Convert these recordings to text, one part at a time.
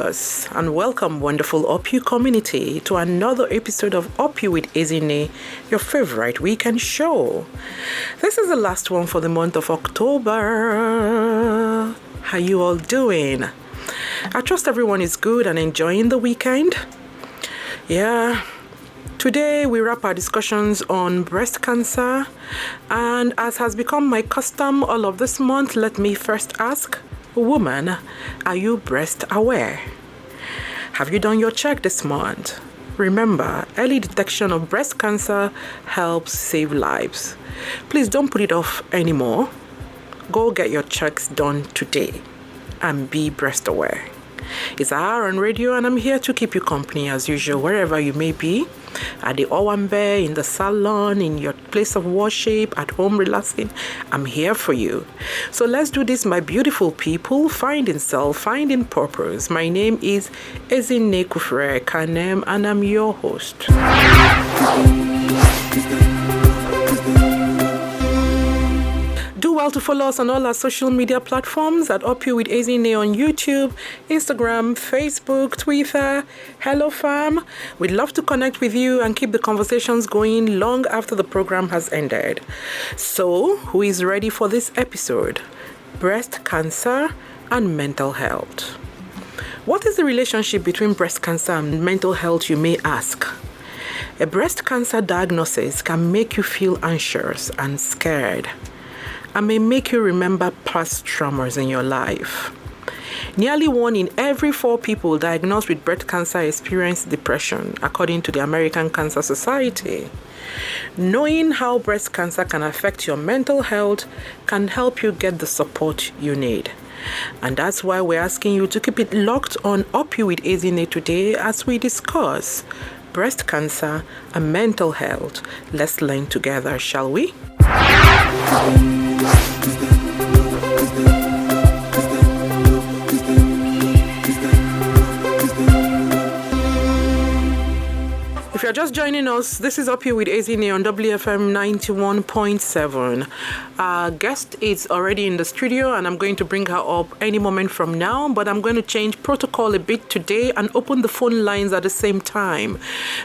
Lagos, and welcome, wonderful OPU community, to another episode of OPU with Ezinne, your favorite weekend show. This is the last one for the month of October. How you all doing? I trust everyone is good and enjoying the weekend. Yeah. Today we wrap our discussions on breast cancer, and as has become my custom all of this month, let me first ask, woman, are you breast aware? Have you done your check this month? Remember, early detection of breast cancer helps save lives. Please don't put it off anymore. Go get your checks done today and be breast aware. It's Ahar on radio, and I'm here to keep you company as usual, wherever you may be. At the Owambe, in the salon, in your place of worship, at home relaxing, I'm here for you. So let's do this, my beautiful people. Finding self, finding purpose. My name is Ezinne Kanem, and I'm your host. Do well to follow us on all our social media platforms at OPU with Ezinne on YouTube, Instagram, Facebook, Twitter. Hello, fam. We'd love to connect with you and keep the conversations going long after the program has ended. So, who is ready for this episode? Breast cancer and mental health. What is the relationship between breast cancer and mental health, you may ask? A breast cancer diagnosis can make you feel anxious and scared, and may make you remember past traumas in your life. Nearly 1 in every 4 people diagnosed with breast cancer experience depression, according to the American Cancer Society. Knowing how breast cancer can affect your mental health can help you get the support you need. And that's why we're asking you to keep it locked on OPU with Ezinne today as we discuss breast cancer and mental health. Let's learn together, shall we? If you're just joining us, this is Up Here with Ezinne on WFM 91.7. Our guest is already in the studio, and I'm going to bring her up any moment from now, but I'm going to change protocol a bit today and open the phone lines at the same time,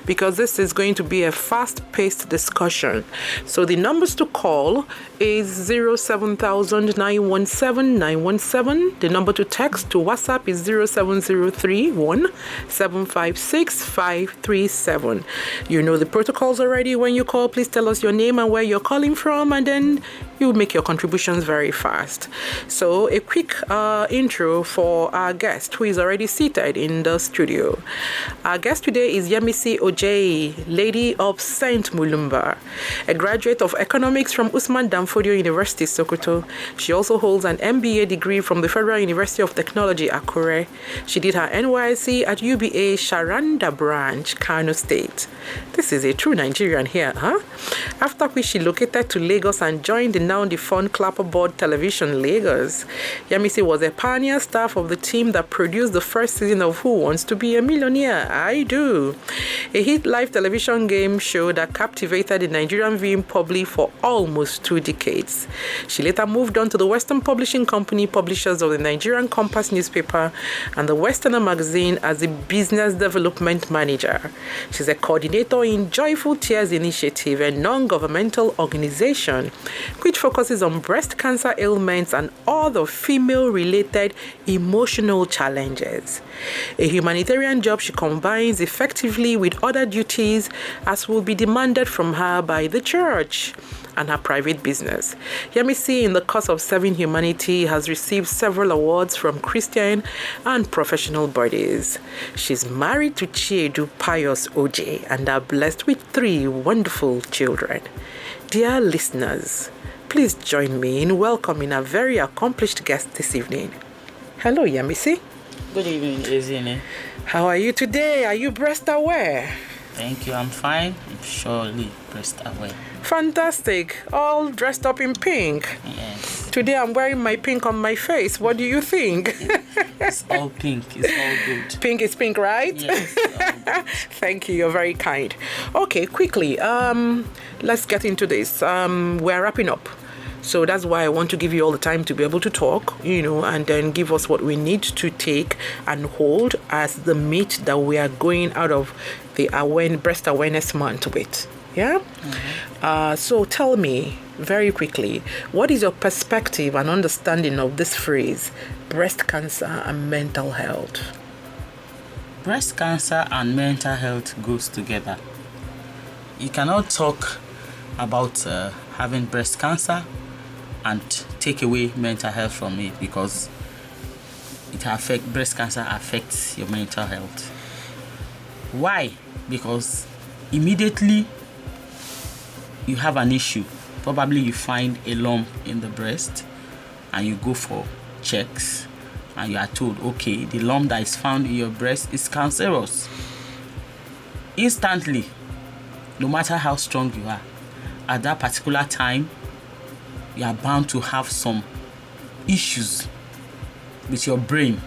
because this is going to be a fast-paced discussion. So the numbers to call is 07000-917-917. The number to text to WhatsApp is 07031-756-537. You know the protocols already. When you call, please tell us your name and where you're calling from, and then you make your contributions very fast. So a quick intro for our guest, who is already seated in the studio. Our guest today is Yemisi Ojeh, Lady of Saint Mulumba, a graduate of economics from Usman Danfodio University, Sokoto. She also holds an MBA degree from the Federal University of Technology, Akure. She did her NYSC at UBA Sharanda branch, Kano State. This is a true Nigerian here, huh? After which she located to Lagos and joined the now defunct Clapperboard Television Lagos. Yemisi was a pioneer staff of the team that produced the first season of Who Wants to Be a Millionaire? I Do, a hit live television game show that captivated the Nigerian viewing public for almost 2 decades. She later moved on to the Western Publishing Company, publishers of the Nigerian Compass newspaper and the Westerner magazine, as a business development manager. She's a coordinator in Joyful Tears Initiative, a non-governmental organization which focuses on breast cancer ailments and other female-related emotional challenges. A humanitarian job she combines effectively with other duties as will be demanded from her by the church and her private business. Yemisi, in the course of serving humanity, has received several awards from Christian and professional bodies. She's married to Chiedu Pius Ojeh and are blessed with 3 wonderful children. Dear listeners, please join me in welcoming a very accomplished guest this evening. Hello, Yemisi. Good evening, Ezinne. How are you today? Are you breast aware? Thank you, I'm fine. I'm surely breast aware. Fantastic. All dressed up in pink. Yes. Today I'm wearing my pink on my face. What do you think? It's all pink. It's all good. Pink is pink, right? Yes. Thank you. You're very kind. Okay, quickly. Let's get into this. We're wrapping up. So that's why I want to give you all the time to be able to talk, and then give us what we need to take and hold as the meat that we are going out of the Breast Awareness Month with. Yeah? Mm-hmm. So tell me very quickly, what is your perspective and understanding of this phrase, breast cancer and mental health? Breast cancer and mental health goes together. You cannot talk about having breast cancer and take away mental health from it, because breast cancer affects your mental health. Why? Because immediately you have an issue. Probably you find a lump in the breast and you go for checks and you are told, okay, the lump that is found in your breast is cancerous. Instantly, no matter how strong you are, at that particular time, you are bound to have some issues with your brain.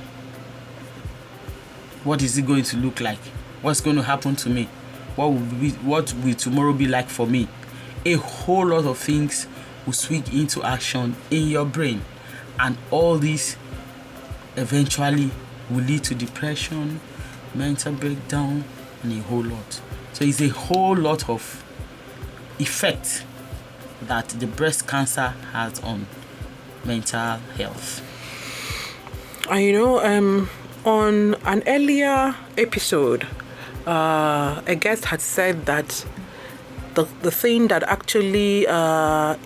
What is it going to look like? What's going to happen to me? What will tomorrow be like for me? A whole lot of things will swing into action in your brain, and all these eventually will lead to depression, mental breakdown, and a whole lot. So it's a whole lot of effect that the breast cancer has on mental health. On an earlier episode, a guest had said that the thing that actually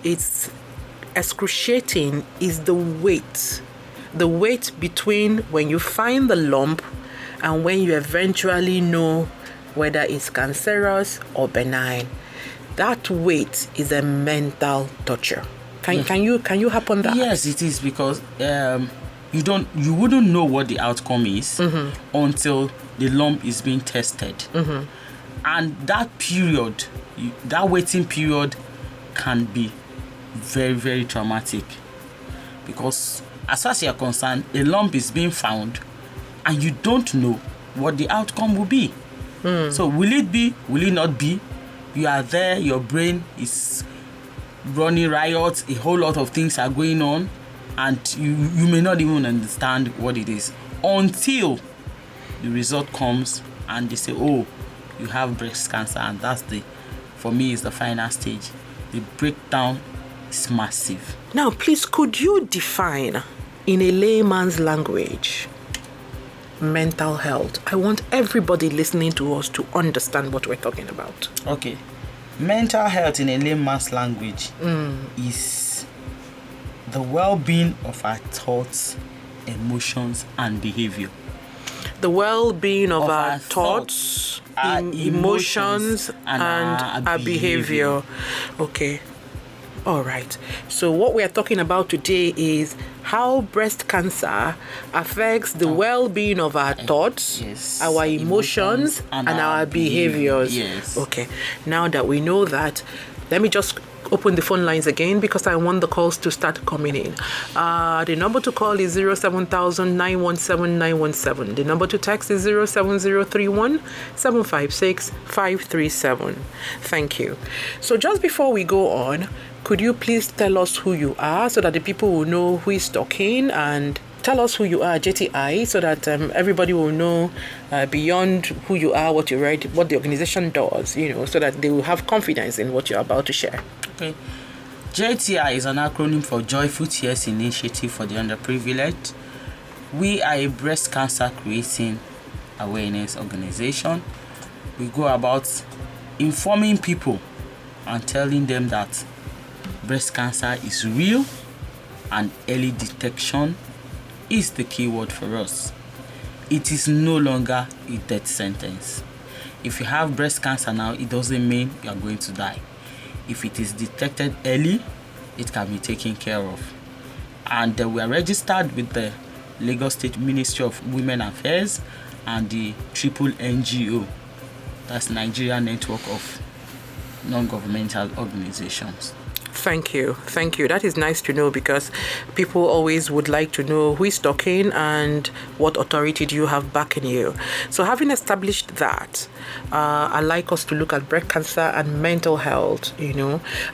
is excruciating is the weight between when you find the lump and when you eventually know whether it's cancerous or benign. That weight is a mental torture. Can you harp on that? Yes, it is, because you wouldn't know what the outcome is until the lump is being tested. And that period, that waiting period, can be very, very traumatic, because as far as you're concerned, a lump is being found and you don't know what the outcome will be. So will it be, will it not be? You are there, your brain is running riot, a whole lot of things are going on, and you may not even understand what it is until the result comes and they say, oh, you have breast cancer. And that's for me, is the final stage. The breakdown is massive. Now, please, could you define in a layman's language mental health? I want everybody listening to us to understand what we're talking about. Okay. Mental health in a layman's language is the well-being of our thoughts, emotions, and behavior. The well-being of our thoughts, our emotions, and our behavior. Okay. All right. So what we are talking about today is how breast cancer affects the well-being of our thoughts, yes, our emotions, and our behaviors. Yes. Okay. Now that we know that, let me just open the phone lines again, because I want the calls to start coming in. The number to call is 07000-917-917. The number to text is 07031-756-537. Thank you. So just before we go on, could you please tell us who you are so that the people will know who is talking, and tell us who you are, JTI, so that everybody will know beyond who you are, what you write, what the organization does, so that they will have confidence in what you're about to share. Okay. JTI is an acronym for Joyful Tears Initiative for the Underprivileged. We are a breast cancer creating awareness organization. We go about informing people and telling them that breast cancer is real and early detection is the key word for us. It is no longer a death sentence. If you have breast cancer now, it doesn't mean you are going to die. If it is detected early, it can be taken care of. And we are registered with the Lagos State Ministry of Women Affairs and the Triple NGO, that's Nigeria Network of Non-Governmental Organizations. Thank you. Thank you. That is nice to know because people always would like to know who is talking and what authority do you have backing you. So having established that, I like us to look at breast cancer and mental health,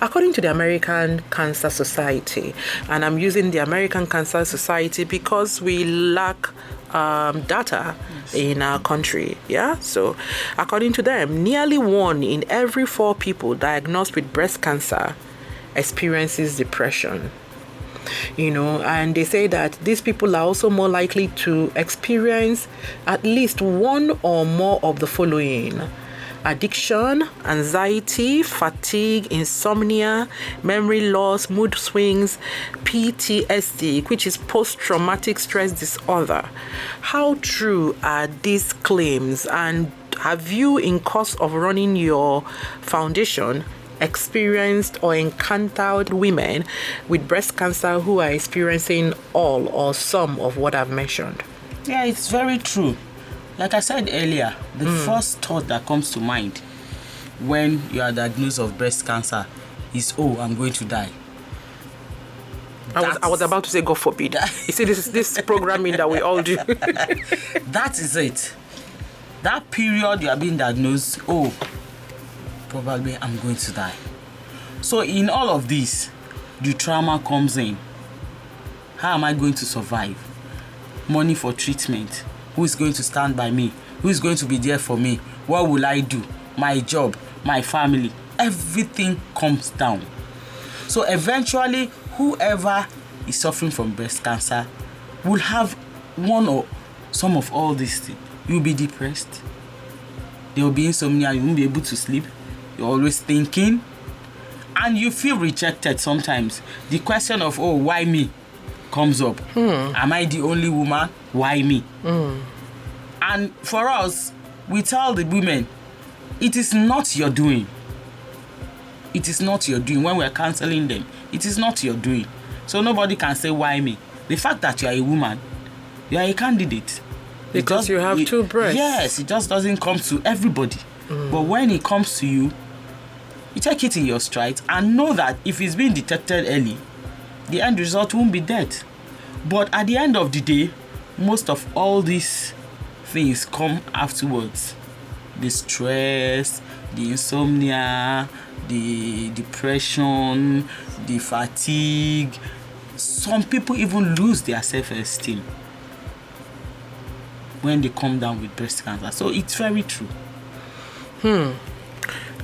According to the American Cancer Society, and I'm using the American Cancer Society because we lack data in our country. So according to them, nearly 1 in every 4 people diagnosed with breast cancer experiences depression. And they say that these people are also more likely to experience at least one or more of the following: addiction, anxiety, fatigue, insomnia, memory loss, mood swings, PTSD, which is post-traumatic stress disorder. How true are these claims? And have you, in course of running your foundation, experienced or encountered women with breast cancer who are experiencing all or some of what I've mentioned? Yeah, it's very true. Like I said earlier, the first thought that comes to mind when you are diagnosed of breast cancer is, I'm going to die. I was about to say, God forbid. You see, this programming that we all do. That is it. That period you are being diagnosed, probably I'm going to die. So in all of this, the trauma comes in. How am I going to survive? Money for treatment. Who is going to stand by me? Who is going to be there for me? What will I do? My job, my family, everything comes down. So eventually, whoever is suffering from breast cancer will have one or some of all these things. You'll be depressed. There will be insomnia. You won't be able to sleep. You're always thinking. And you feel rejected sometimes. The question of, why me? Comes up. Am I the only woman? Why me? And for us, we tell the women, it is not your doing. It is not your doing. When we're counseling them, it is not your doing. So nobody can say, why me? The fact that you are a woman, you are a candidate. Because you have 2 breasts. Yes, it just doesn't come to everybody. But when it comes to you, you take it in your stride and know that if it's being detected early, the end result won't be death. But at the end of the day, most of all these things come afterwards. The stress, the insomnia, the depression, the fatigue. Some people even lose their self-esteem when they come down with breast cancer. So it's very true.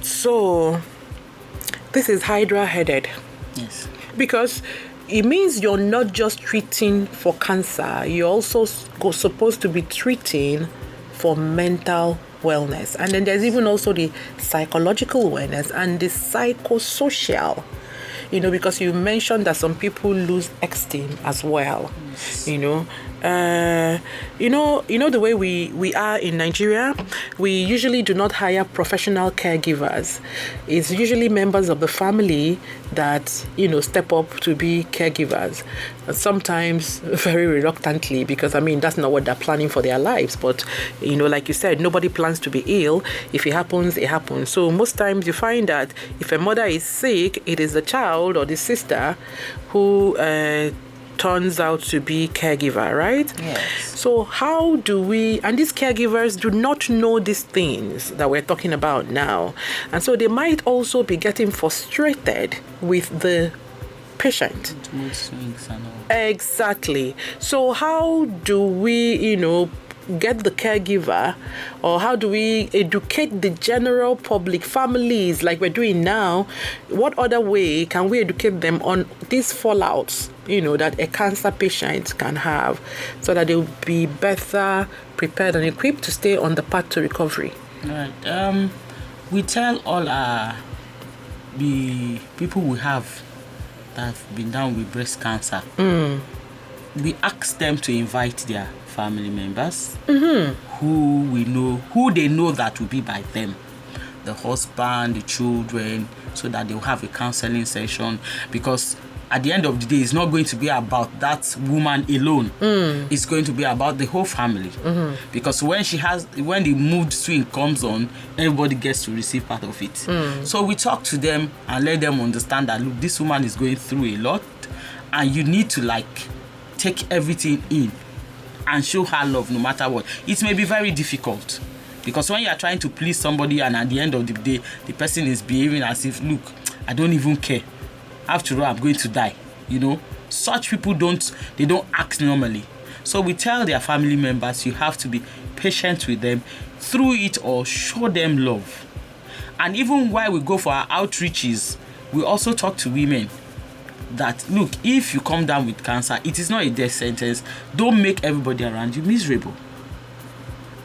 So this is hydra-headed. Yes. Because it means you're not just treating for cancer, you're also supposed to be treating for mental wellness. And then there's even also the psychological wellness and the psychosocial, because you mentioned that some people lose esteem as well. Yes. The way we are in Nigeria, we usually do not hire professional caregivers. It's usually members of the family that, step up to be caregivers. Sometimes very reluctantly, because that's not what they're planning for their lives. But, like you said, nobody plans to be ill. If it happens, it happens. So most times you find that if a mother is sick, it is the child or the sister who turns out to be caregiver, right? Yes. So how do we, and these caregivers do not know these things that we're talking about now. And so they might also be getting frustrated with the patient. Mood swings and all. Exactly. So how do we, get the caregiver, or how do we educate the general public, families, like we're doing now? What other way can we educate them on these fallouts, that a cancer patient can have, so that they'll be better prepared and equipped to stay on the path to recovery? Right. We tell all the people we have that have been down with breast cancer, we ask them to invite their family members who they know that will be by them, the husband, the children, so that they'll have a counseling session. Because at the end of the day, it's not going to be about that woman alone. It's going to be about the whole family. Because when the mood swing comes on, everybody gets to receive part of it. So we talk to them and let them understand that, look, this woman is going through a lot, and you need to like take everything in and show her love no matter what. It may be very difficult, because when you are trying to please somebody and at the end of the day, the person is behaving as if, look, I don't even care. After all, I'm going to die. Such people don't act normally. So we tell their family members, you have to be patient with them through it all, show them love. And even while we go for our outreaches, we also talk to women that, look, if you come down with cancer, it is not a death sentence. Don't make everybody around you miserable.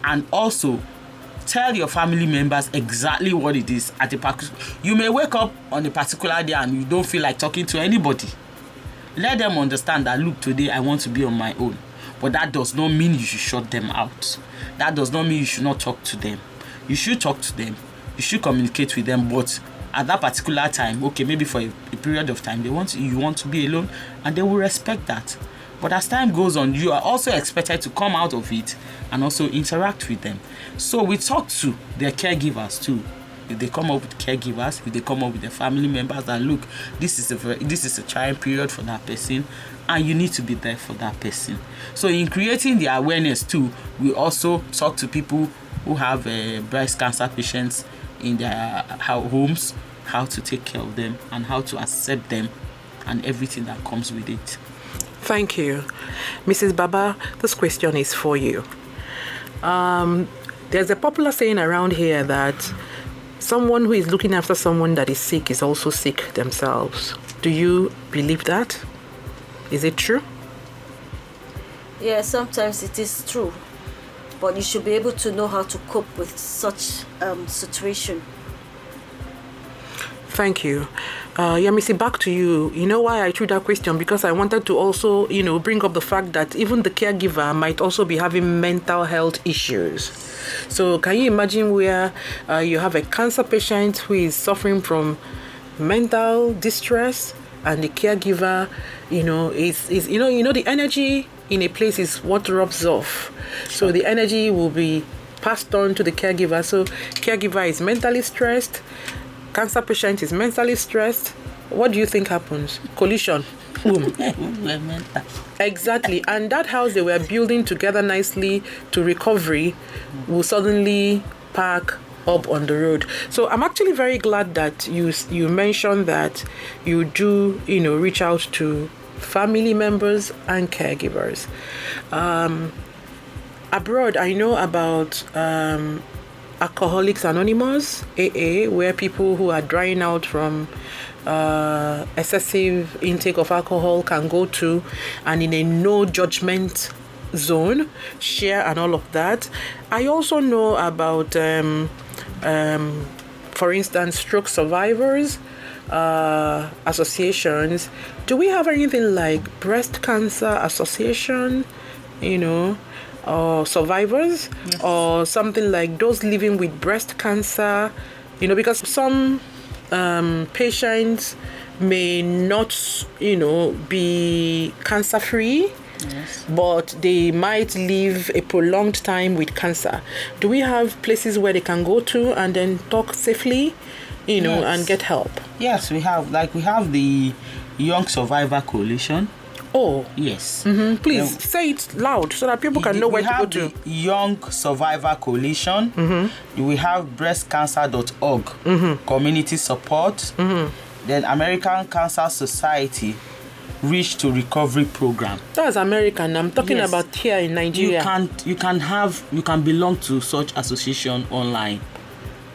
And also, tell your family members exactly what it is at a particular. You may wake up on a particular day and you don't feel like talking to anybody. Let them understand that, look, today I want to be on my own. But that does not mean you should shut them out. That does not mean you should not talk to them. You should talk to them. You should communicate with them. But at that particular time, okay, maybe for a period of time, you want to be alone, and they will respect that. But as time goes on, you are also expected to come out of it and also interact with them. So we talk to their caregivers too. If they come up with caregivers, if they come up with their family members, that, look, this is a trying period for that person, and you need to be there for that person. So in creating the awareness too, we also talk to people who have breast cancer patients in their homes, how to take care of them and how to accept them and everything that comes with it. Thank you. Mrs. Baba, this question is for you. There's a popular saying around here that someone who is looking after someone that is sick is also sick themselves. Do you believe that? Is it true? Yeah, sometimes it is true. But you should be able to know how to cope with such situation. Thank you. Yemisi, back to you. You know why I threw that question? Because I wanted to also, bring up the fact that even the caregiver might also be having mental health issues. So can you imagine where you have a cancer patient who is suffering from mental distress, and the caregiver, is the energy in a place is what rubs off. So the energy will be passed on to the caregiver. So caregiver is mentally stressed. Cancer patient is mentally stressed. What do you think happens? Collision. Boom. Exactly. And that house they were building together nicely to recovery will suddenly park up on the road. So I'm actually very glad that you mentioned that you do, reach out to family members and caregivers. Abroad, I know about Alcoholics Anonymous, AA, where people who are drying out from excessive intake of alcohol can go to, and in a no judgment zone, share and all of that. I also know about, for instance, stroke survivors associations. Do we have anything like breast cancer association, or survivors? Yes. Or something like those living with breast cancer, because some patients may not, be cancer free. Yes. But they might live a prolonged time with cancer. Do we have places where they can go to and then talk safely, yes, and get help? Yes, we have. We have the Young Survivor Coalition. Oh. Yes. Mm-hmm. Please say it loud so that people can know where to go to. We have the Young Survivor Coalition. Mm-hmm. We have breastcancer.org, mm-hmm, community support. Mm-hmm. Then American Cancer Society Reach to Recovery Program. That's American. I'm talking about here in Nigeria. You can belong to such association online.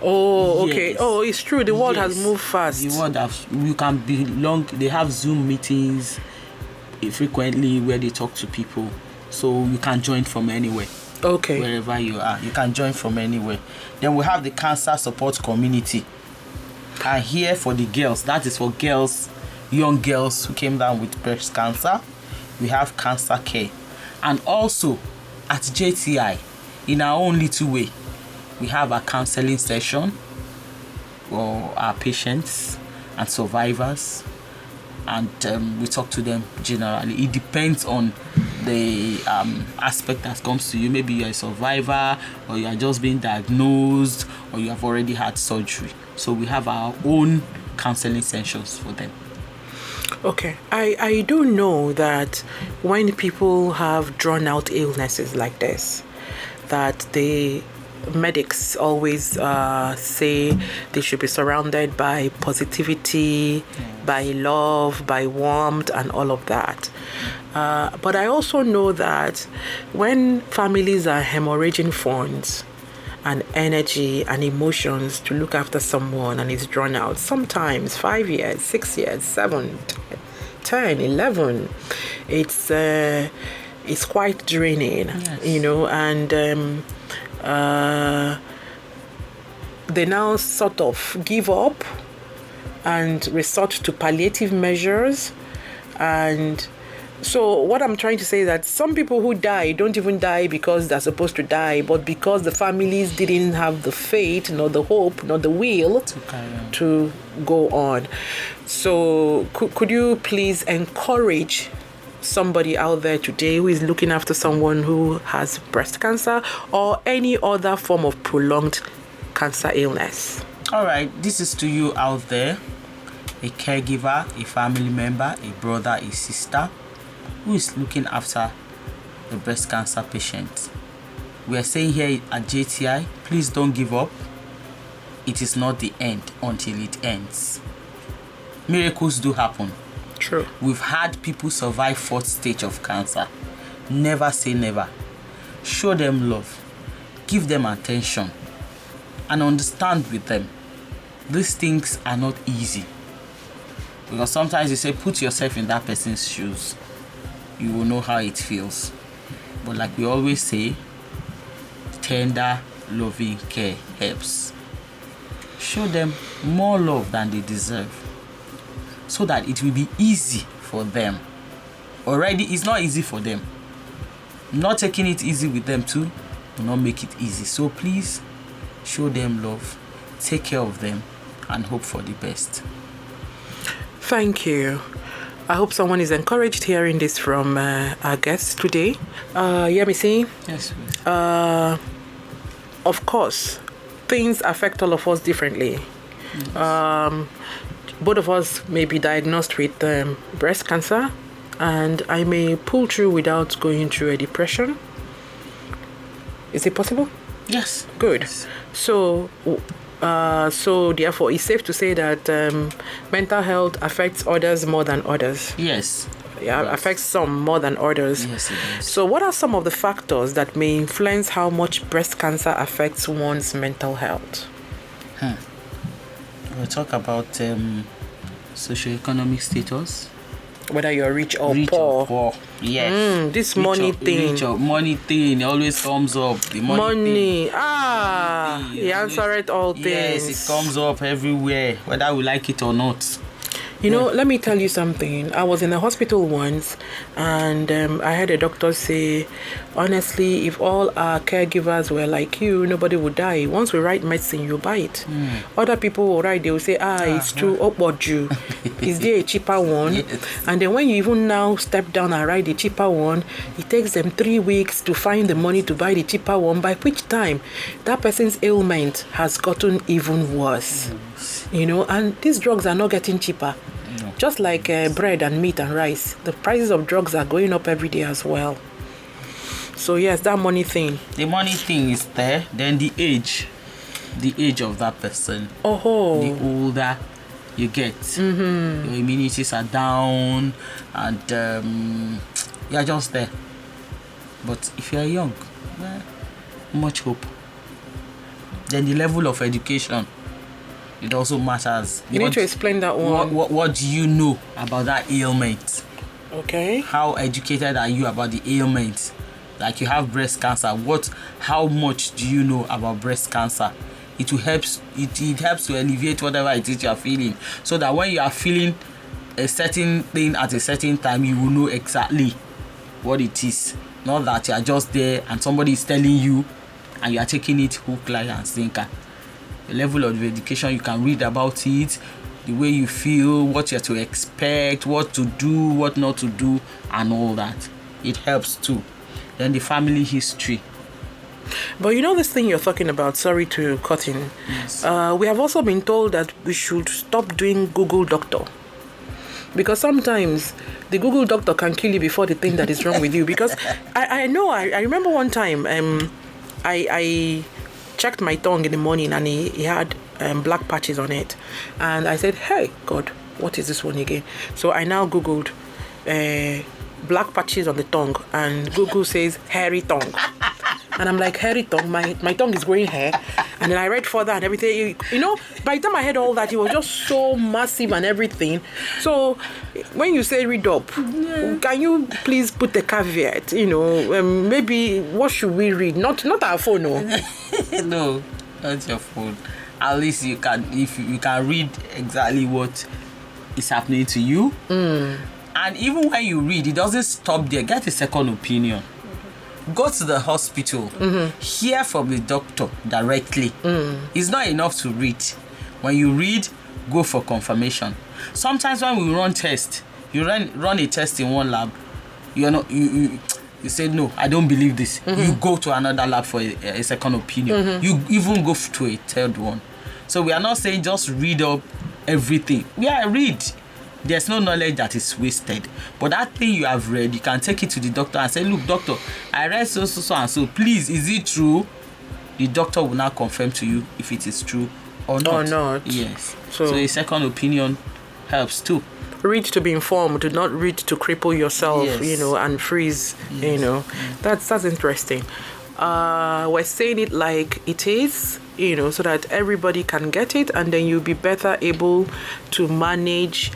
Oh, okay. Yes. Oh, it's true. The world has moved fast. You can belong. They have Zoom meetings frequently where they talk to people, so you can join from anywhere. Okay. Wherever you are, you can join from anywhere. Then we have the Cancer Support Community. And here for the girls, that is for girls, young girls who came down with breast cancer. We have cancer care. And also at JTI, in our own little way, we have a counseling session for our patients and survivors. and we talk to them generally. It depends on the aspect that comes to you. Maybe you're a survivor, or you are just being diagnosed, or you have already had surgery. So we have our own counseling sessions for them. Okay, I do know that when people have drawn out illnesses like this, that the medics always say they should be surrounded by positivity, by love, by warmth, and all of that. But I also know that when families are hemorrhaging funds and energy and emotions to look after someone and it's drawn out, sometimes 5 years, 6 years, 7, 10, 11, it's quite draining, yes. And they now sort of give up and resort to palliative measures. And so what I'm trying to say is that some people who die don't even die because they're supposed to die, but because the families didn't have the faith, nor the hope, nor the will to go on. So could you please encourage somebody out there today who is looking after someone who has breast cancer or any other form of prolonged cancer illness? All right, this is to you out there, a caregiver, a family member, a brother, a sister who is looking after a breast cancer patient. We are saying here at JTI, please don't give up. It is not the end until it ends. Miracles do happen. True. We've had people survive 4th stage of cancer. Never say never. Show them love. Give them attention. And understand with them. These things are not easy. Because sometimes you say, put yourself in that person's shoes. You will know how it feels. But like we always say, tender, loving care helps. Show them more love than they deserve, so that it will be easy for them. Already, it's not easy for them. Not taking it easy with them too will not make it easy. So please, show them love, take care of them, and hope for the best. Thank you. I hope someone is encouraged hearing this from our guests today. Yemisi? Yes, please. Of course, things affect all of us differently. Yes. Both of us may be diagnosed with breast cancer, and I may pull through without going through a depression. Is it possible? Yes. Good. Yes. So therefore, it's safe to say that mental health affects others more than others. Yes. Yeah, yes. Affects some more than others. Yes, it does. So what are some of the factors that may influence how much breast cancer affects one's mental health? We'll talk about socioeconomic status. Whether you're rich or Rich poor. or poor. Yes. This money thing. Money thing always comes up. The money thing. He answered all things. Yes, it comes up everywhere, whether we like it or not. You know, let me tell you something. I was in a hospital once, and I heard a doctor say, honestly, if all our caregivers were like you, nobody would die. Once we write medicine, you buy it. Other people will write, they will say, it's true, you. Is there a cheaper one? Yes. And then when you even now step down and write the cheaper one, it takes them 3 weeks to find the money to buy the cheaper one, by which time that person's ailment has gotten even worse. You know, and these drugs are not getting cheaper. No. Just like bread and meat and rice, the prices of drugs are going up every day as well. So yes, that money thing. The money thing is there. Then the age of that person. Oh. The older you get, your immunities are down, and you're just there. But if you're young, well, much hope. Then the level of education, it also matters. You need to explain that one. What do you know about that ailment? Okay. How educated are you about the ailment? Like you have breast cancer. How much do you know about breast cancer? It will help. It helps to alleviate whatever it is you are feeling, so that when you are feeling a certain thing at a certain time, you will know exactly what it is. Not that you are just there and somebody is telling you, and you are taking it hook, line, and sinker. The level of education, you can read about it. the way you feel, what you're to expect, what to do, what not to do, and all that. It helps too. Then the family history. But you know this thing you're talking about, sorry to cut in. Yes. We have also been told that we should stop doing Google Doctor. Because sometimes the Google Doctor can kill you before the thing that is wrong with you. Because I remember one time I checked my tongue in the morning and he had black patches on it. And I said, hey, God, what is this one again? So I now Googled black patches on the tongue. And Google says hairy tongue. And I'm like, hairy tongue, my tongue is growing hair. And then I read further and everything. You know, by the time I heard all that, it was just so massive and everything. So when you say read up, can you please put a caveat? You know, maybe what should we read? Not our phone, no. No, not your phone. At least you can, if you can read exactly what is happening to you. And even when you read, it doesn't stop there. Get a second opinion. Go to the hospital, hear from the doctor directly. It's not enough to read. When you read, go for confirmation. Sometimes when we run tests, you run a test in one lab, you say, no, I don't believe this. You go to another lab for a second opinion. You even go to a third one. So we are not saying just read up everything. Yeah, read. There's no knowledge that is wasted. But that thing you have read, you can take it to the doctor and say, look, doctor, I read so and so. Please, is it true? The doctor will now confirm to you if it is true or not. Or not. Yes. So a second opinion helps too. Read to be informed, do not read to cripple yourself, Yes. you know, and freeze, you know. That's interesting. We're saying it like it is, you know, so that everybody can get it, and then you'll be better able to manage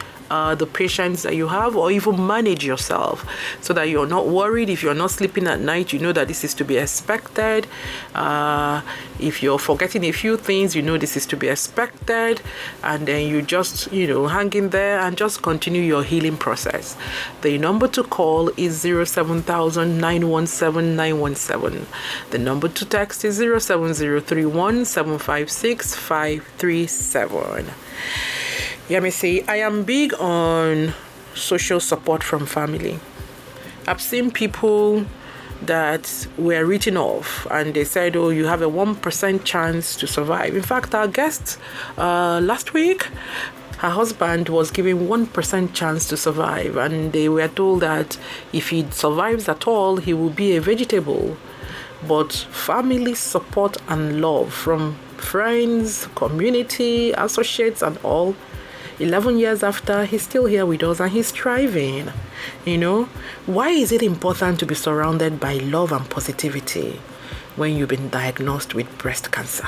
the patients that you have, or even manage yourself, so that you're not worried. If you're not sleeping at night, you know that this is to be expected. If you're forgetting a few things, you know this is to be expected, and then you just, you know, hang in there and just continue your healing process. The number to call is 07000 917 917. The number to text is 07031 756 537. Yemisi, I am big on social support from family. I've seen people that were written off and they said, oh, you have a 1% chance to survive. In fact, our guest last week, her husband was given 1% chance to survive, and they were told that if he survives at all, he will be a vegetable. But family support and love from friends, community, associates and all, 11 years after, he's still here with us and he's thriving. You know, why is it important to be surrounded by love and positivity when you've been diagnosed with breast cancer?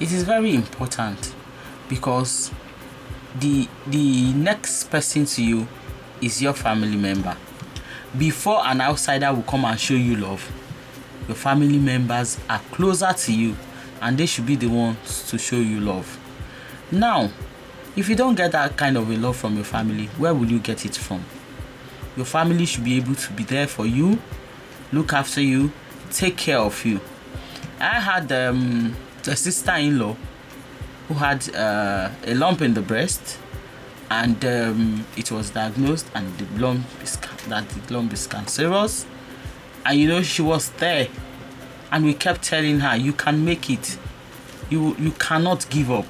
It is very important because the next person to you is your family member. Before an outsider will come and show you love, your family members are closer to you and they should be the ones to show you love. Now, if you don't get that kind of a love from your family, where will you get it from? Your family should be able to be there for you, look after you, take care of you. I had a sister-in-law who had a lump in the breast, and it was diagnosed and the lump is cancerous. And you know, she was there, and we kept telling her, you can make it. You cannot give up.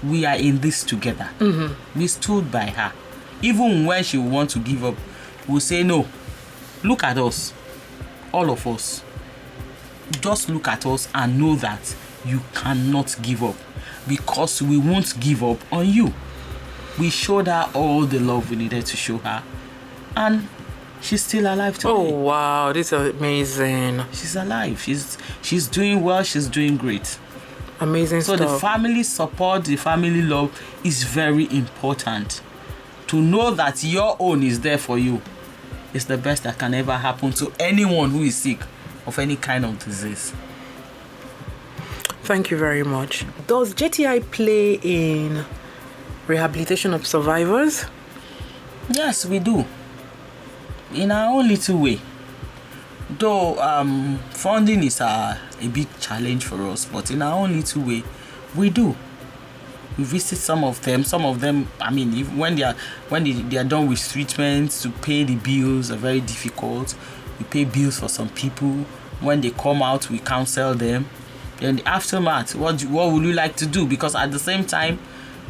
We are in this together. We stood by her. Even when she would want to give up, we'll say, no, look at us, all of us. Just look at us and know that you cannot give up, because we won't give up on you. We showed her all the love we needed to show her, and she's still alive today. Oh wow, this is amazing. She's alive. She's doing well. She's doing great. Amazing so stuff. The family support, the family love is very important. To know that your own is there for you is the best that can ever happen to anyone who is sick of any kind of disease. Thank you very much. Does JTI play in rehabilitation of survivors? Yes, we do. In our own little way. Though funding is a big challenge for us, but in our own little way, we do. We visit some of them. Some of them, I mean, when they are done with treatments, to pay the bills are very difficult. We pay bills for some people. When they come out, we counsel them. Then the aftermath, what would you like to do? Because at the same time,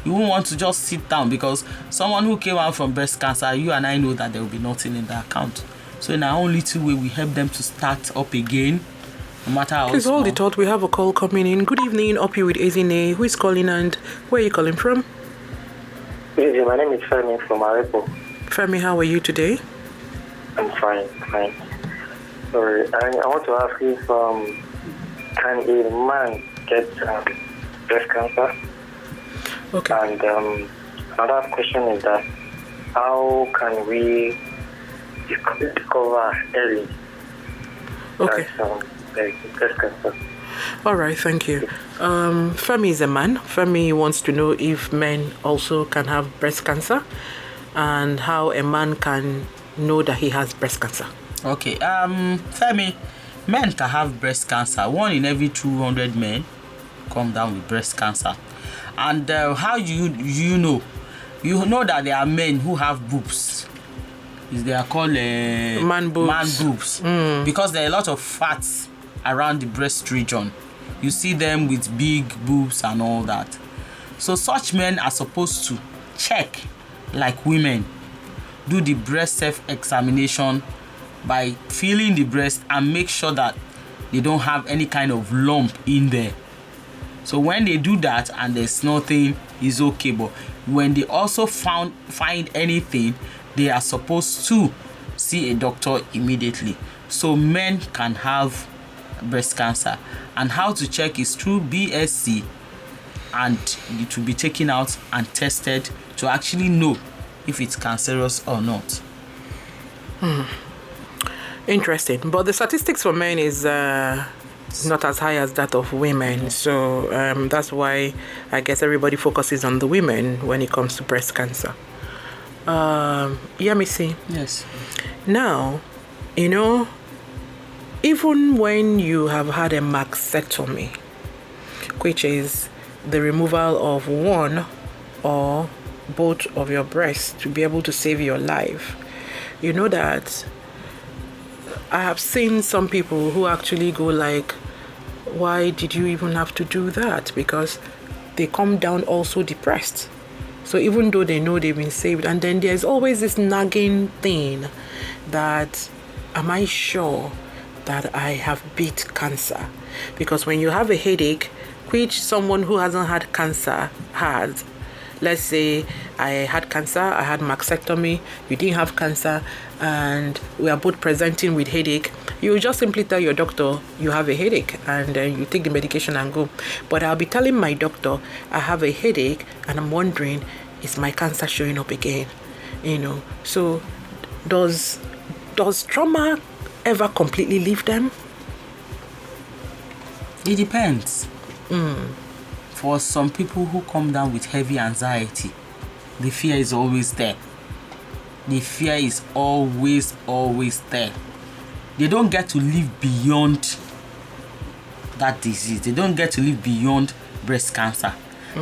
you won't want to just sit down, because someone who came out from breast cancer, you and I know that there will be nothing in the account. So in our own little way, we help them to start up again, no matter how Please small. hold the thought. We have a call coming in. Good evening, up you with Ezinne. Who is calling and where are you calling from? Yes, my name is Femi from Arepo. Femi, how are you today? I'm fine. Sorry, I want to ask you, can a man get breast cancer? Okay. And another question is that, how can we discover early Okay. breast cancer? All right, thank you. Femi is a man. Femi wants to know if men also can have breast cancer and how a man can know that he has breast cancer. Okay, Femi, men can have breast cancer. 1 in every 200 men come down with breast cancer. And how you know? You know that there are men who have boobs. They are called Man boobs. Because there are a lot of fats around the breast region. You see them with big boobs and all that. So such men are supposed to check, like women, do the breast self-examination by feeling the breast and make sure that they don't have any kind of lump in there. So when they do that and there's nothing, it's okay. But when they also find anything, they are supposed to see a doctor immediately. So men can have breast cancer, and how to check is through BSC, and it will be taken out and tested to actually know if it's cancerous or not. Interesting. But the statistics for men is not as high as that of women. So that's why I guess everybody focuses on the women when it comes to breast cancer. Yemisi. Yes. Now, even when you have had a mastectomy, which is the removal of one or both of your breasts to be able to save your life, you know that I have seen some people who actually go like, why did you even have to do that? Because they come down also depressed. So even though they know they've been saved, and then there's always this nagging thing that, am I sure that I have beat cancer? Because when you have a headache, which someone who hasn't had cancer has, let's say I had cancer, I had mastectomy, you didn't have cancer, and we are both presenting with headache, you just simply tell your doctor you have a headache, and you take the medication and go. But I'll be telling my doctor I have a headache and I'm wondering, is my cancer showing up again? So does trauma ever completely leave them? It depends. For some people who come down with heavy anxiety, the fear is always there. The fear is always there. They don't get to live beyond that disease. They don't get to live beyond breast cancer.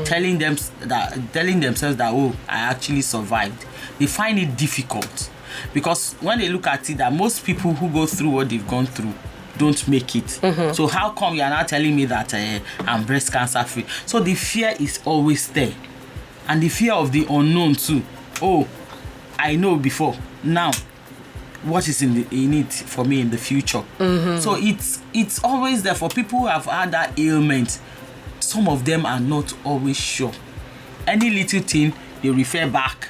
Telling themselves that, oh, I actually survived. They find it difficult, because when they look at it, that most people who go through what they've gone through don't make it. So how come you are now telling me that I'm breast cancer free? So the fear is always there, and the fear of the unknown too. Oh, I know before, now what is in it for me in the future? So it's always there. For people who have had that ailment, some of them are not always sure. Any little thing, they refer back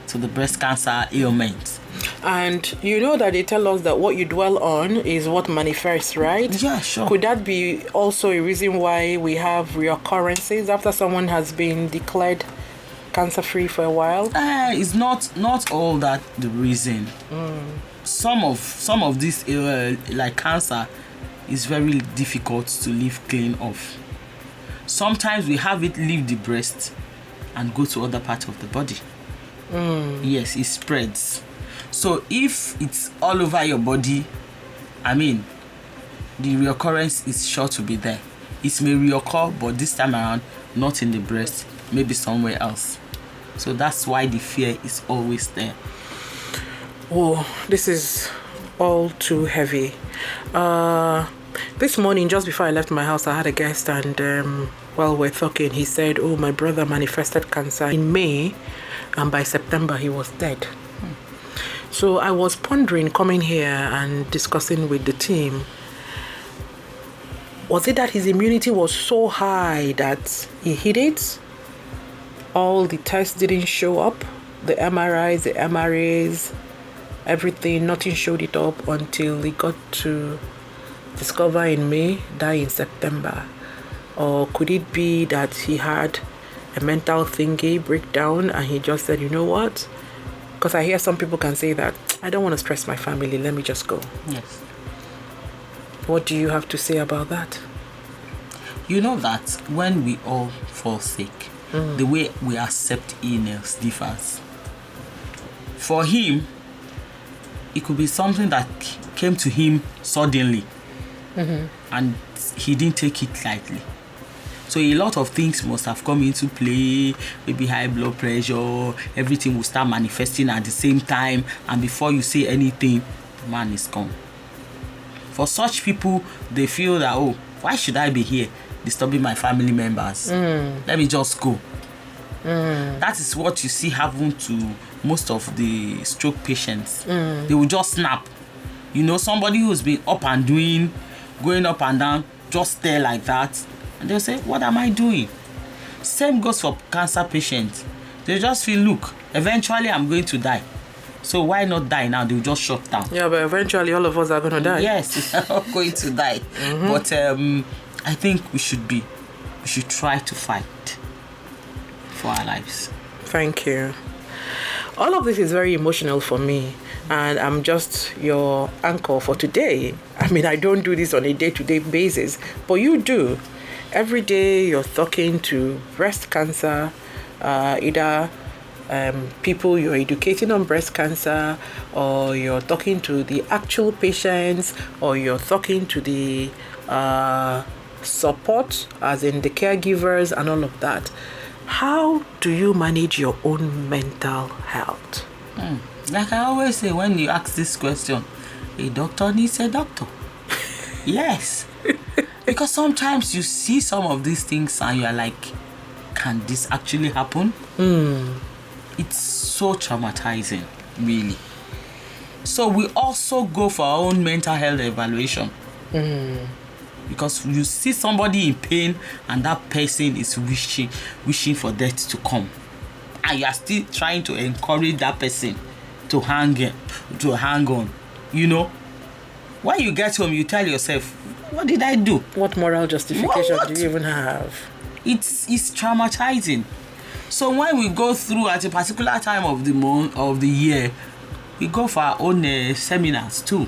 to the breast cancer ailment. And you know that they tell us that what you dwell on is what manifests, right? Yeah, sure. Could that be also a reason why we have reoccurrences after someone has been declared cancer-free for a while? It's not all that the reason. Some of this like cancer is very difficult to live clean of. Sometimes we have it leave the breast and go to other parts of the body. Yes, it spreads. So if it's all over your body, I mean, the reoccurrence is sure to be there. It may reoccur, but this time around, not in the breast, maybe somewhere else. So that's why the fear is always there. Oh, this is all too heavy. This morning, just before I left my house, I had a guest, and while we're talking, he said, oh, my brother manifested cancer in May, and by September he was dead. So I was pondering coming here and discussing with the team, was it that his immunity was so high that he hid it? All the tests didn't show up, the MRIs, the MRAs, everything, nothing showed it up until he got to discover in May, die in September. Or could it be that he had a mental thingy breakdown and he just said, you know what? Because I hear some people can say that, I don't want to stress my family, let me just go. Yes. What do you have to say about that? You know that when we all fall sick, the way we accept illness differs. For him, it could be something that came to him suddenly, and he didn't take it lightly. So a lot of things must have come into play, maybe high blood pressure, everything will start manifesting at the same time, and before you say anything, the man is gone. For such people, they feel that, oh, why should I be here disturbing my family members? Let me just go. That is what you see happen to most of the stroke patients. They will just snap. You know, somebody who's been up and doing, going up and down, just stare like that, and they'll say, what am I doing? Same goes for cancer patients. They just feel, look, eventually I'm going to die. So why not die now? They'll just shut down. Yeah, but eventually all of us are going to die. Yes, we're all going to die. But I think we should try to fight for our lives. Thank you. All of this is very emotional for me, and I'm just your anchor for today. I mean, I don't do this on a day-to-day basis, but you do. Every day you're talking to breast cancer, either people you're educating on breast cancer, or you're talking to the actual patients, or you're talking to the support, as in the caregivers and all of that. How do you manage your own mental health? Like I always say, when you ask this question, a doctor needs a doctor. Yes. Because sometimes you see some of these things and you're like, can this actually happen? It's so traumatizing, really. So we also go for our own mental health evaluation. Because you see somebody in pain and that person is wishing for death to come, and you are still trying to encourage that person to hang on. You know, when you get home, you tell yourself, what did I do? What moral justification do you even have? It's traumatizing. So when we go through at a particular time of the month, of the year, we go for our own seminars too.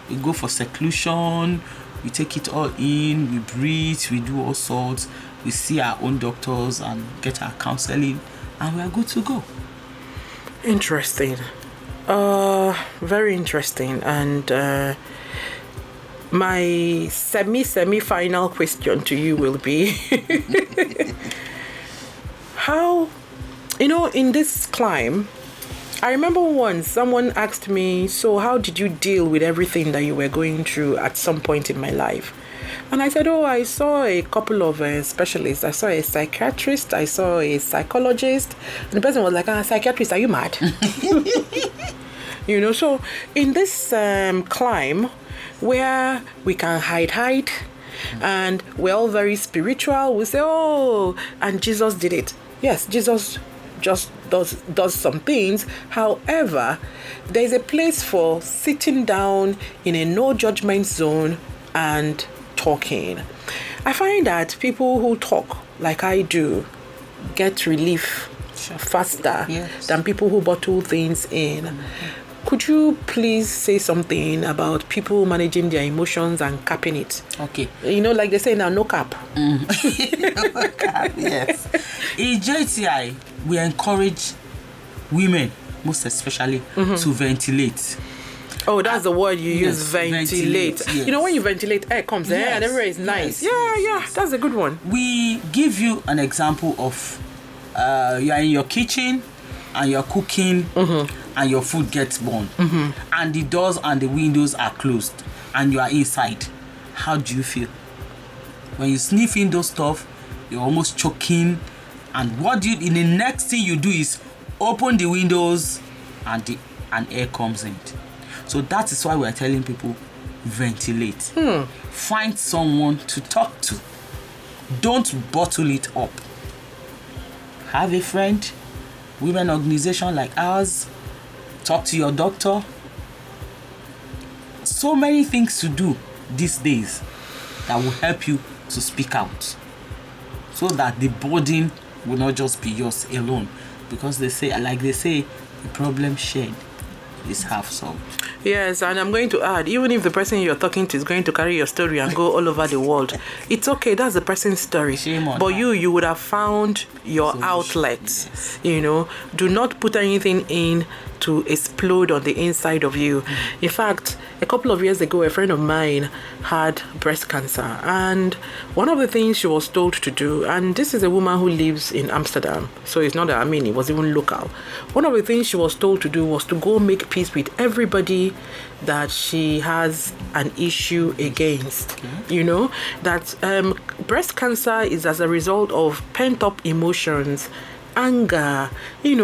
We go for seclusion. We take it all in, we breathe, we do all sorts, we see our own doctors and get our counseling, and we are good to go. Interesting. Very interesting. And my semi-final question to you will be, how, in this climb, I remember once someone asked me, so how did you deal with everything that you were going through at some point in my life? And I said, I saw a couple of specialists. I saw a psychiatrist, I saw a psychologist. And the person was like, psychiatrist, are you mad? So in this climb where we can hide, and we're all very spiritual, we say, and Jesus did it. Yes, Jesus just does some things. However, there's a place for sitting down in a no judgment zone and talking. I find that people who talk like I do get relief faster than people who bottle things in. Could you please say something about people managing their emotions and capping it? Okay. Like they say now, no cap. No cap, yes. In JTI, we encourage women, most especially, to ventilate. Oh, that's the word you use, ventilate. Yes. When you ventilate, air comes and everywhere is nice. Yeah, that's a good one. We give you an example of you are in your kitchen and you're cooking and your food gets burned and the doors and the windows are closed and you are inside, how do you feel? When you sniff in those stuff, you're almost choking, and the next thing you do is open the windows and air comes in. So that is why we're telling people, ventilate. Find someone to talk to. Don't bottle it up. Have a friend, women organization like ours, talk to your doctor. So many things to do these days that will help you to speak out, so that the burden will not just be yours alone. Because they say, the problem shared is half solved. Yes, and I'm going to add, even if the person you're talking to is going to carry your story and go all over the world, it's okay, that's the person's story. But you would have found your outlet. Yes. Do not put anything in to explode on the inside of you. In fact, a couple of years ago, a friend of mine had breast cancer, and one of the things she was told to do, and this is a woman who lives in Amsterdam, so it's not that it was even local. One of the things she was told to do was to go make peace with everybody that she has an issue against. That breast cancer is as a result of pent-up emotions, anger. We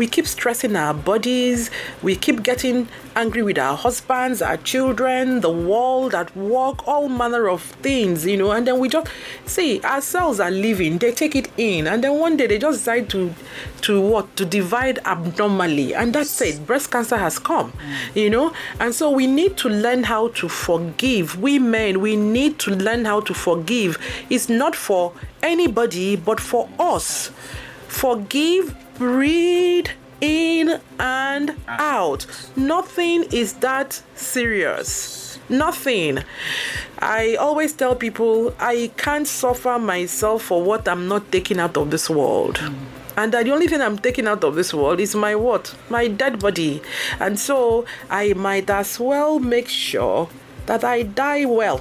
keep stressing our bodies, we keep getting angry with our husbands, our children, the world, at work, all manner of things, and then we just see our cells are living, they take it in, and then one day they just decide to divide abnormally, and that's it, breast cancer has come. And so we need to learn how to forgive. We men, we need to learn how to forgive. It's not for anybody but for us. Forgive, breathe in and out. Nothing is that serious. Nothing. I always tell people I can't suffer myself for what I'm not taking out of this world. And that the only thing I'm taking out of this world is my what? My dead body. And so I might as well make sure that I die well.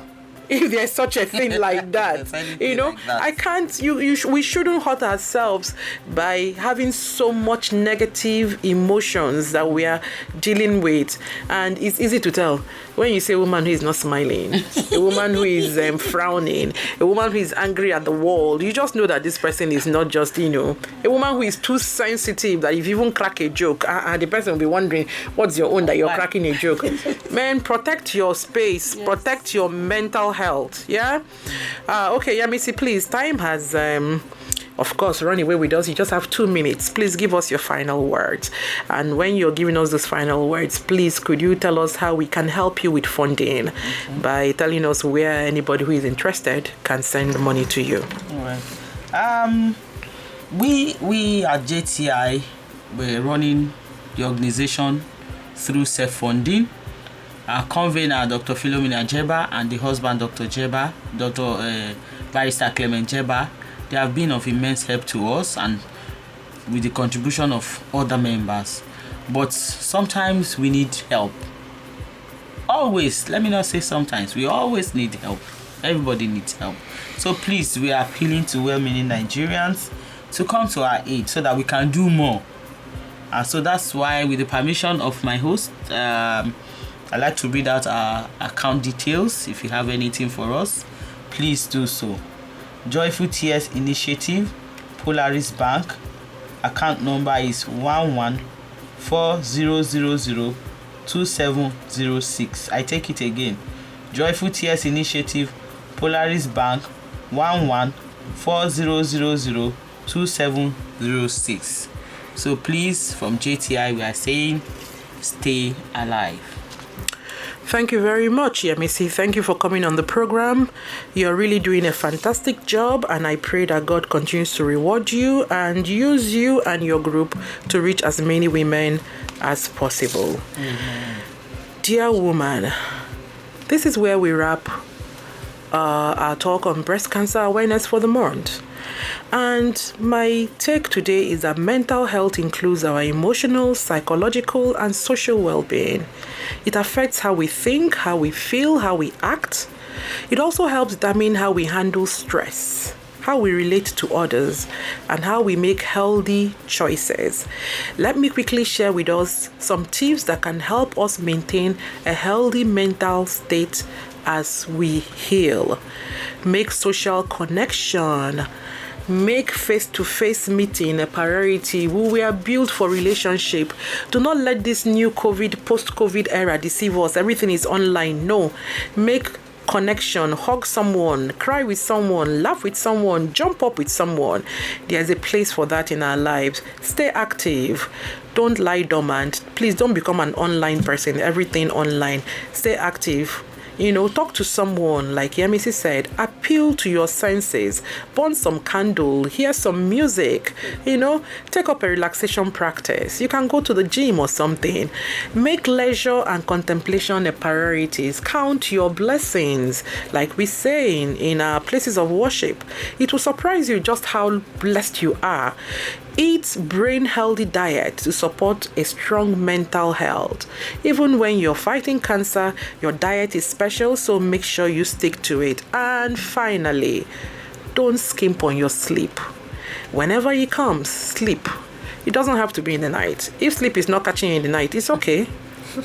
If there's such a thing like that, I can't. We shouldn't hurt ourselves by having so much negative emotions that we are dealing with. And it's easy to tell when you see a woman who is not smiling, a woman who is frowning, a woman who is angry at the world. You just know that this person is not just, a woman who is too sensitive that if you even crack a joke, the person will be wondering, what's your own that you're cracking a joke? Man, protect your space, protect your mental health. Yeah. Okay, Yemisi, please. Time has, of course, run away with us. You just have 2 minutes. Please give us your final words. And when you're giving us those final words, please, could you tell us how we can help you with funding by telling us where anybody who is interested can send money to you? All right. We at JTI, we're running the organization through self-funding. Our convener, Dr. Philomena Jeba, and the husband, Dr. Jeba, Dr. Barrister Clement Jeba, they have been of immense help to us, and with the contribution of other members. But sometimes we need help. Always, let me not say sometimes, we always need help. Everybody needs help. So please, we are appealing to well-meaning Nigerians to come to our aid so that we can do more. And so that's why, with the permission of my host, I'd like to read out our account details. If you have anything for us, please do so. Joyful Tears Initiative, Polaris Bank. Account number is 1140002706. I take it again. Joyful Tears Initiative, Polaris Bank, 1140002706. So please, from JTI, we are saying, stay alive. Thank you very much, Yemisi. Thank you for coming on the program. You're really doing a fantastic job, and I pray that God continues to reward you and use you and your group to reach as many women as possible. Dear woman, this is where we wrap our talk on breast cancer awareness for the month. And my take today is that mental health includes our emotional, psychological, and social well-being. It affects how we think, how we feel, how we act. It also helps determine how we handle stress. how we relate to others, and how we make healthy choices. Let me quickly share with us some tips that can help us maintain a healthy mental state as we heal. Make social connection. Make face-to-face meeting a priority. We were built for relationship. Do not let this new post-COVID era deceive us. Everything is online. No. Make connection, hug someone, cry with someone, laugh with someone, jump up with someone. There's a place for that in our lives. Stay active. Don't lie dormant. Please don't become an online person. Everything online. Stay active. Talk to someone, like Yemisi said, appeal to your senses, burn some candle, hear some music, take up a relaxation practice. You can go to the gym or something. Make leisure and contemplation a priority. Count your blessings, like we say in our places of worship. It will surprise you just how blessed you are. Eat brain-healthy diet to support a strong mental health. Even when you're fighting cancer, your diet is special, so make sure you stick to it. And finally, don't skimp on your sleep. Whenever it comes, sleep. It doesn't have to be in the night. If sleep is not catching you in the night, it's okay.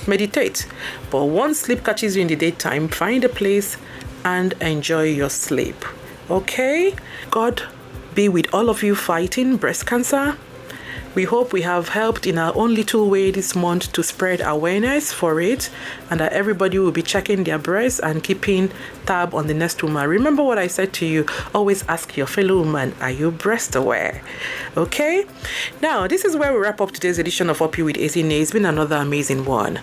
Meditate. But once sleep catches you in the daytime, find a place and enjoy your sleep. Okay? God be with all of you fighting breast cancer. We hope we have helped in our own little way this month to spread awareness for it, and that everybody will be checking their breasts and keeping tab on the next woman. Remember what I said to you, always ask your fellow woman, are you breast aware? Okay? Now, this is where we wrap up today's edition of Up You with Ezinne. It's been another amazing one.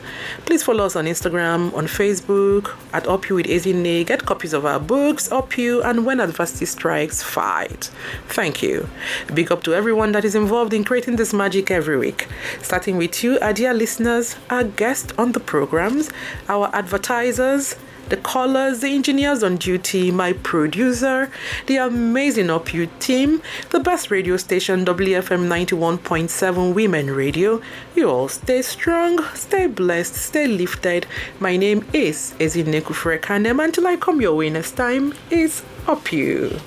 Please follow us on Instagram, on Facebook, at Up You with Ezinne. Get copies of our books, Up You, and When Adversity Strikes, Fight. Thank you. Big up to everyone that is involved in creating this magic every week. Starting with you, our dear listeners, our guests on the programs, our advertisers, the callers, the engineers on duty, my producer, the amazing Up You team, the best radio station, WFM 91.7 Women Radio. You all stay strong, stay blessed, stay lifted. My name is Ezinne Kufure Kanem. Until I come your way next time, is Up You.